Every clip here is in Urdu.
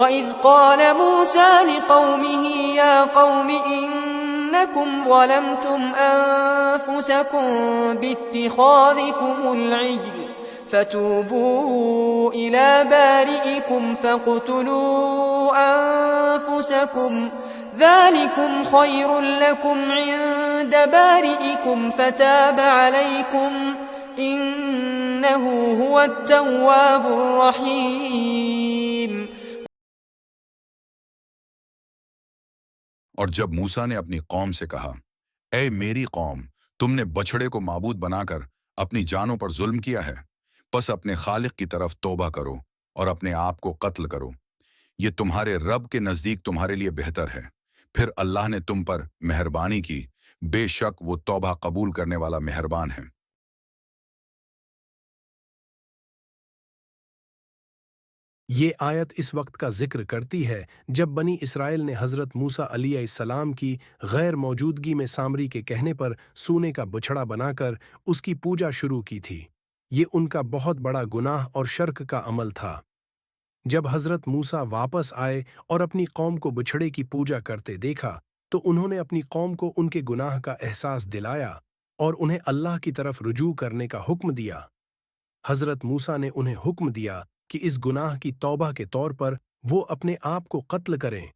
وَإِذْ قَالَ مُوسَى لِقَوْمِهِ يَا قَوْمِ إِنَّكُمْ ظَلَمْتُمْ أَنفُسَكُمْ بِاتِّخَاذِكُمُ الْعِجْلَ فَتُوبُوا إِلَى بَارِئِكُمْ فَاقْتُلُوا أَنفُسَكُمْ ذَلِكُمْ خَيْرٌ لَكُمْ عِندَ بَارِئِكُمْ فَتَابَ عَلَيْكُمْ إِنَّهُ هُوَ التَّوَّابُ الرَّحِيمُ۔ اور جب موسیٰ نے اپنی قوم سے کہا، اے میری قوم، تم نے بچھڑے کو معبود بنا کر اپنی جانوں پر ظلم کیا ہے، پس اپنے خالق کی طرف توبہ کرو اور اپنے آپ کو قتل کرو، یہ تمہارے رب کے نزدیک تمہارے لیے بہتر ہے، پھر اللہ نے تم پر مہربانی کی، بے شک وہ توبہ قبول کرنے والا مہربان ہے۔ یہ آیت اس وقت کا ذکر کرتی ہے جب بنی اسرائیل نے حضرت موسیٰ علیہ السلام کی غیر موجودگی میں سامری کے کہنے پر سونے کا بچھڑا بنا کر اس کی پوجا شروع کی تھی۔ یہ ان کا بہت بڑا گناہ اور شرک کا عمل تھا۔ جب حضرت موسیٰ واپس آئے اور اپنی قوم کو بچھڑے کی پوجا کرتے دیکھا تو انہوں نے اپنی قوم کو ان کے گناہ کا احساس دلایا اور انہیں اللہ کی طرف رجوع کرنے کا حکم دیا۔ حضرت موسیٰ نے انہیں حکم دیا کہ اس گناہ کی توبہ کے طور پر وہ اپنے آپ کو قتل کریں،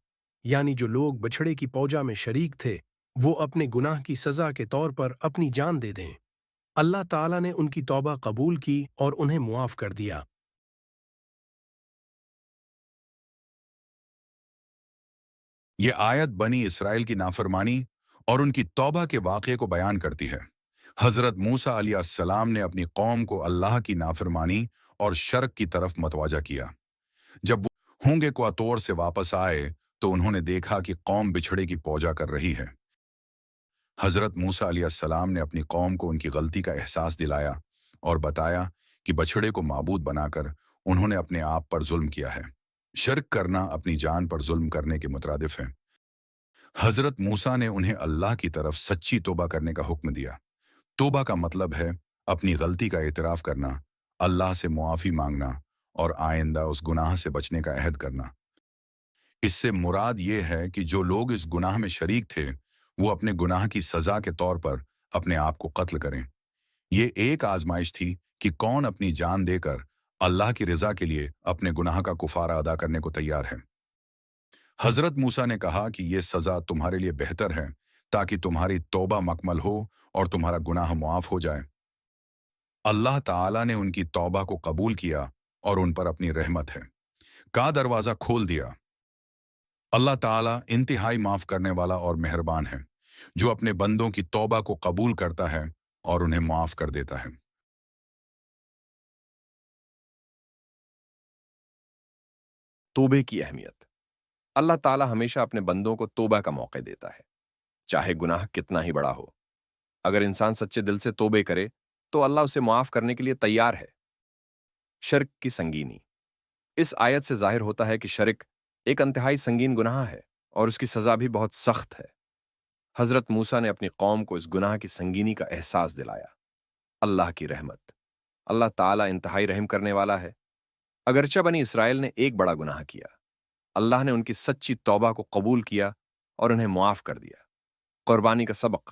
یعنی جو لوگ بچھڑے کی پوجا میں شریک تھے وہ اپنے گناہ کی سزا کے طور پر اپنی جان دے دیں۔ اللہ تعالیٰ نے ان کی توبہ قبول کی اور انہیں معاف کر دیا۔ یہ آیت بنی اسرائیل کی نافرمانی اور ان کی توبہ کے واقعے کو بیان کرتی ہے۔ حضرت موسیٰ علیہ السلام نے اپنی قوم کو اللہ کی نافرمانی اور شرک کی طرف متوجہ کیا۔ جب وہ ہونگے کو اتور سے واپس آئے تو انہوں نے دیکھا کہ قوم بچھڑے کی پوجا کر رہی ہے۔ حضرت موسیٰ علیہ السلام نے اپنی قوم کو ان کی غلطی کا احساس دلایا اور بتایا کہ بچھڑے کو معبود بنا کر انہوں نے اپنے آپ پر ظلم کیا ہے۔ شرک کرنا اپنی جان پر ظلم کرنے کے مترادف ہے۔ حضرت موسیٰ نے انہیں اللہ کی طرف سچی توبہ کرنے کا حکم دیا۔ توبہ کا مطلب ہے اپنی غلطی کا اعتراف کرنا، اللہ سے معافی مانگنا اور آئندہ اس گناہ سے بچنے کا عہد کرنا۔ اس سے مراد یہ ہے کہ جو لوگ اس گناہ میں شریک تھے وہ اپنے گناہ کی سزا کے طور پر اپنے آپ کو قتل کریں۔ یہ ایک آزمائش تھی کہ کون اپنی جان دے کر اللہ کی رضا کے لیے اپنے گناہ کا کفارہ ادا کرنے کو تیار ہے۔ حضرت موسیٰ نے کہا کہ یہ سزا تمہارے لیے بہتر ہے تاکہ تمہاری توبہ مکمل ہو اور تمہارا گناہ معاف ہو جائے۔ اللہ تعالیٰ نے ان کی توبہ کو قبول کیا اور ان پر اپنی رحمت ہے کا دروازہ کھول دیا۔ اللہ تعالیٰ انتہائی معاف کرنے والا اور مہربان ہے، جو اپنے بندوں کی توبہ کو قبول کرتا ہے اور انہیں معاف کر دیتا ہے۔ توبے کی اہمیت۔ اللہ تعالیٰ ہمیشہ اپنے بندوں کو توبہ کا موقع دیتا ہے، چاہے گناہ کتنا ہی بڑا ہو۔ اگر انسان سچے دل سے توبے کرے تو اللہ اسے معاف کرنے کے لیے تیار ہے۔ شرک کی سنگینی۔ اس آیت سے ظاہر ہوتا ہے کہ شرک ایک انتہائی سنگین گناہ ہے اور اس کی سزا بھی بہت سخت ہے۔ حضرت موسیٰ نے اپنی قوم کو اس گناہ کی سنگینی کا احساس دلایا۔ اللہ کی رحمت۔ اللہ تعالیٰ انتہائی رحم کرنے والا ہے۔ اگرچہ بنی اسرائیل نے ایک بڑا گناہ کیا، اللہ نے ان کی سچی توبہ کو قبول کیا اور انہیں معاف کر دیا۔ قربانی کا سبق۔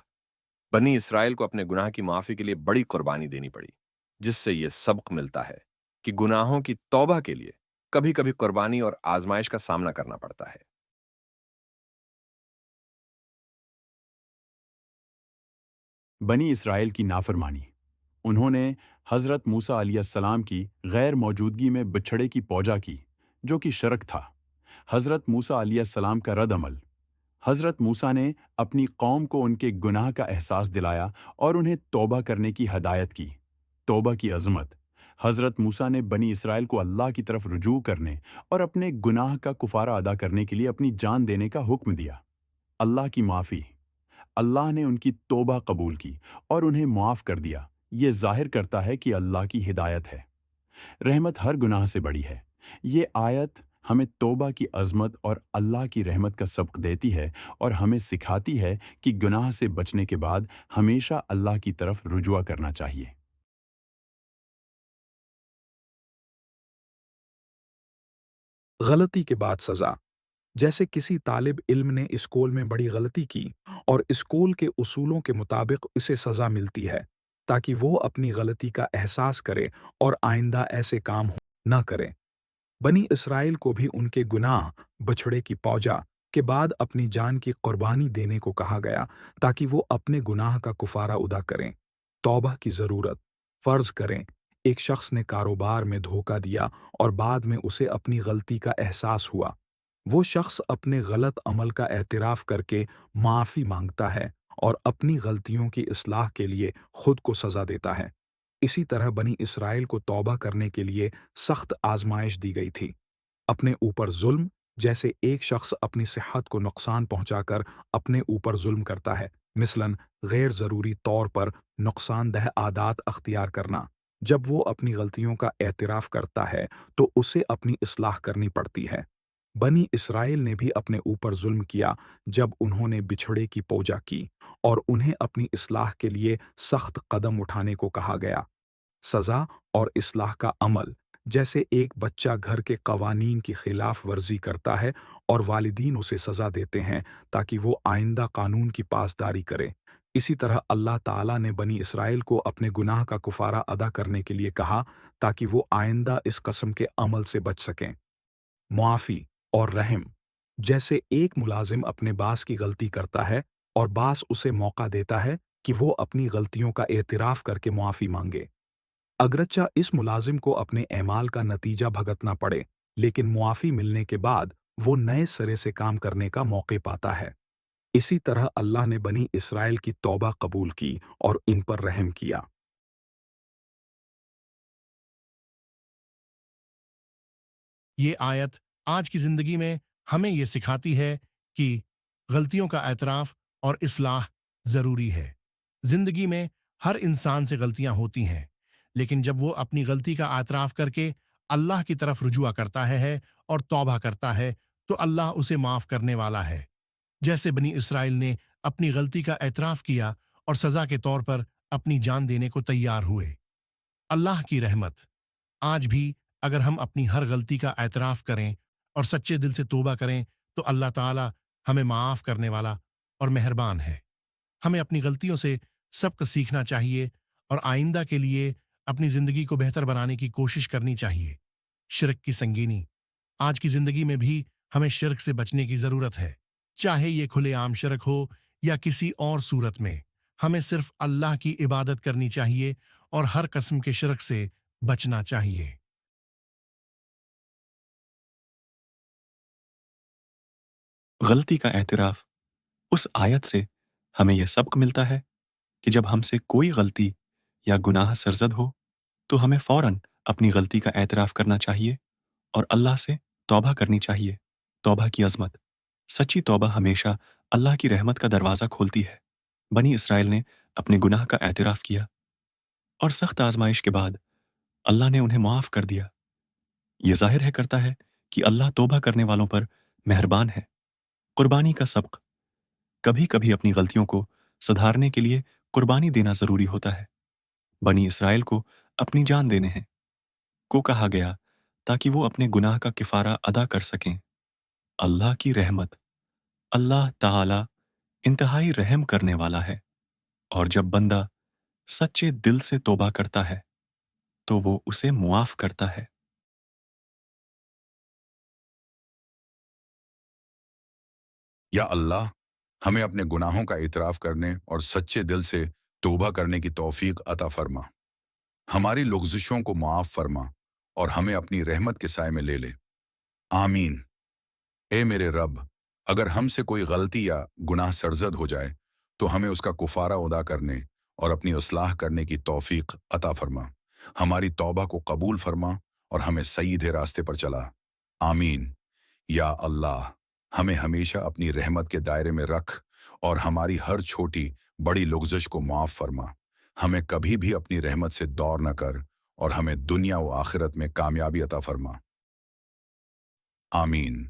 بنی اسرائیل کو اپنے گناہ کی معافی کے لیے بڑی قربانی دینی پڑی، جس سے یہ سبق ملتا ہے کہ گناہوں کی توبہ کے لیے کبھی کبھی قربانی اور آزمائش کا سامنا کرنا پڑتا ہے۔ بنی اسرائیل کی نافرمانی۔ انہوں نے حضرت موسیٰ علیہ السلام کی غیر موجودگی میں بچھڑے کی پوجا کی، جو کہ شرک تھا۔ حضرت موسیٰ علیہ السلام کا رد عمل۔ حضرت موسیٰ نے اپنی قوم کو ان کے گناہ کا احساس دلایا اور انہیں توبہ کرنے کی ہدایت کی۔ توبہ کی عظمت۔ حضرت موسیٰ نے بنی اسرائیل کو اللہ کی طرف رجوع کرنے اور اپنے گناہ کا کفارہ ادا کرنے کے لیے اپنی جان دینے کا حکم دیا۔ اللہ کی معافی۔ اللہ نے ان کی توبہ قبول کی اور انہیں معاف کر دیا۔ یہ ظاہر کرتا ہے کہ اللہ کی ہدایت ہے۔ رحمت ہر گناہ سے بڑی ہے۔ یہ آیت ہمیں توبہ کی عظمت اور اللہ کی رحمت کا سبق دیتی ہے اور ہمیں سکھاتی ہے کہ گناہ سے بچنے کے بعد ہمیشہ اللہ کی طرف رجوع کرنا چاہیے۔ غلطی کے بعد سزا، جیسے کسی طالب علم نے اسکول میں بڑی غلطی کی اور اسکول کے اصولوں کے مطابق اسے سزا ملتی ہے تاکہ وہ اپنی غلطی کا احساس کرے اور آئندہ ایسے کام نہ کرے۔ بنی اسرائیل کو بھی ان کے گناہ بچھڑے کی پوجا کے بعد اپنی جان کی قربانی دینے کو کہا گیا تاکہ وہ اپنے گناہ کا کفارہ ادا کریں۔ توبہ کی ضرورت، فرض کریں ایک شخص نے کاروبار میں دھوکہ دیا اور بعد میں اسے اپنی غلطی کا احساس ہوا۔ وہ شخص اپنے غلط عمل کا اعتراف کر کے معافی مانگتا ہے اور اپنی غلطیوں کی اصلاح کے لیے خود کو سزا دیتا ہے۔ اسی طرح بنی اسرائیل کو توبہ کرنے کے لیے سخت آزمائش دی گئی تھی۔ اپنے اوپر ظلم، جیسے ایک شخص اپنی صحت کو نقصان پہنچا کر اپنے اوپر ظلم کرتا ہے، مثلاً غیر ضروری طور پر نقصان دہ عادات اختیار کرنا۔ جب وہ اپنی غلطیوں کا اعتراف کرتا ہے تو اسے اپنی اصلاح کرنی پڑتی ہے۔ بنی اسرائیل نے بھی اپنے اوپر ظلم کیا جب انہوں نے بچھڑے کی پوجا کی اور انہیں اپنی اصلاح کے لیے سخت قدم اٹھانے کو کہا گیا۔ سزا اور اصلاح کا عمل، جیسے ایک بچہ گھر کے قوانین کی خلاف ورزی کرتا ہے اور والدین اسے سزا دیتے ہیں تاکہ وہ آئندہ قانون کی پاسداری کرے، اسی طرح اللہ تعالیٰ نے بنی اسرائیل کو اپنے گناہ کا کفارہ ادا کرنے کے لیے کہا تاکہ وہ آئندہ اس قسم کے عمل سے بچ سکیں۔ معافی اور رحم، جیسے ایک ملازم اپنے باس کی غلطی کرتا ہے اور باس اسے موقع دیتا ہے کہ وہ اپنی غلطیوں کا اعتراف کر کے معافی مانگے۔ اگرچہ اس ملازم کو اپنے اعمال کا نتیجہ بھگتنا پڑے، لیکن معافی ملنے کے بعد وہ نئے سرے سے کام کرنے کا موقع پاتا ہے۔ اسی طرح اللہ نے بنی اسرائیل کی توبہ قبول کی اور ان پر رحم کیا۔ یہ آیت آج کی زندگی میں ہمیں یہ سکھاتی ہے کہ غلطیوں کا اعتراف اور اصلاح ضروری ہے۔ زندگی میں ہر انسان سے غلطیاں ہوتی ہیں، لیکن جب وہ اپنی غلطی کا اعتراف کر کے اللہ کی طرف رجوع کرتا ہے اور توبہ کرتا ہے تو اللہ اسے معاف کرنے والا ہے۔ جیسے بنی اسرائیل نے اپنی غلطی کا اعتراف کیا اور سزا کے طور پر اپنی جان دینے کو تیار ہوئے۔ اللہ کی رحمت، آج بھی اگر ہم اپنی ہر غلطی کا اعتراف کریں اور سچے دل سے توبہ کریں تو اللہ تعالیٰ ہمیں معاف کرنے والا اور مہربان ہے۔ ہمیں اپنی غلطیوں سے سبق سیکھنا چاہیے اور آئندہ کے لیے اپنی زندگی کو بہتر بنانے کی کوشش کرنی چاہیے۔ شرک کی سنگینی، آج کی زندگی میں بھی ہمیں شرک سے بچنے کی ضرورت ہے، چاہے یہ کھلے عام شرک ہو یا کسی اور صورت میں۔ ہمیں صرف اللہ کی عبادت کرنی چاہیے اور ہر قسم کے شرک سے بچنا چاہیے۔ غلطی کا اعتراف، اس آیت سے ہمیں یہ سبق ملتا ہے کہ جب ہم سے کوئی غلطی یا گناہ سرزد ہو تو ہمیں فوراً اپنی غلطی کا اعتراف کرنا چاہیے اور اللہ سے توبہ کرنی چاہیے۔ توبہ کی عظمت، سچی توبہ ہمیشہ اللہ کی رحمت کا دروازہ کھولتی ہے۔ بنی اسرائیل نے اپنے گناہ کا اعتراف کیا اور سخت آزمائش کے بعد اللہ نے انہیں معاف کر دیا۔ یہ ظاہر ہے کرتا ہے کہ اللہ توبہ کرنے والوں پر مہربان ہے۔ قربانی کا سبق، کبھی کبھی اپنی غلطیوں کو سدھارنے کے لیے قربانی دینا ضروری ہوتا ہے۔ بنی اسرائیل کو اپنی جان دینے ہیں کو کہا گیا تاکہ وہ اپنے گناہ کا کفارہ ادا کر سکیں۔ اللہ کی رحمت، اللہ تعالی انتہائی رحم کرنے والا ہے، اور جب بندہ سچے دل سے توبہ کرتا ہے تو وہ اسے معاف کرتا ہے۔ یا اللہ، ہمیں اپنے گناہوں کا اعتراف کرنے اور سچے دل سے توبہ کرنے کی توفیق عطا فرما۔ ہماری لغزشوں کو معاف فرما اور ہمیں اپنی رحمت کے سائے میں لے لے۔ آمین۔ اے میرے رب، اگر ہم سے کوئی غلطی یا گناہ سرزد ہو جائے تو ہمیں اس کا کفارہ ادا کرنے اور اپنی اصلاح کرنے کی توفیق عطا فرما۔ ہماری توبہ کو قبول فرما اور ہمیں سیدھے راستے پر چلا۔ آمین۔ یا اللہ، ہمیں ہمیشہ اپنی رحمت کے دائرے میں رکھ اور ہماری ہر چھوٹی بڑی لغزش کو معاف فرما۔ ہمیں کبھی بھی اپنی رحمت سے دور نہ کر اور ہمیں دنیا و آخرت میں کامیابی عطا فرما۔ آمین۔